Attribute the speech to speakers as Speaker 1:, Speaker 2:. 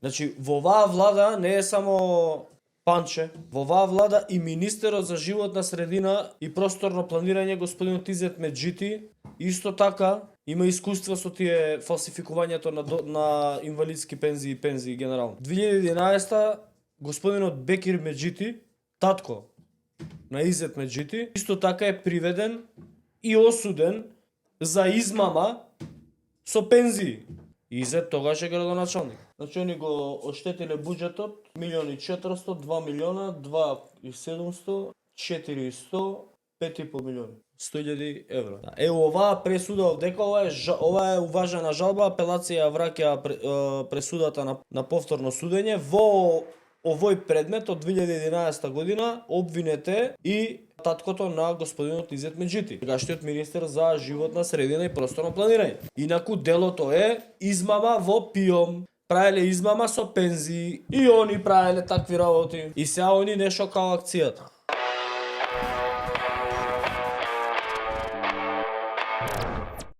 Speaker 1: Значи, во оваа влада не е само Панче, во оваа влада и министерот за животна средина и просторно планирање господинот Изет Меджити, исто така има искуство со тие фалсификувањето на инвалидски пензии и пензии генерално. 2011 господинот Бекир Меджити, татко на Изет Меджити, исто така е приведен и осуден за измама со пензии. Изет тогаш е градоначалник. Значи они го оштетиле буџетот 1.400.000, 2 милиона, 2.700.000, 4.100, 5.5 милиони. 100.000 евра. Оваа пресуда одека ова е уважена жалба, апелација враќа пресудата на повторно судење во овој предмет од 2011 година обвинете и таткото на господинот Изет Меджити, сегашниот министер за животна средина и просторно планирање. Инаку делото е измама во ПИОМ. Правеле измама со пензии и они правеле такви работи. И сега они не шокал акцијата.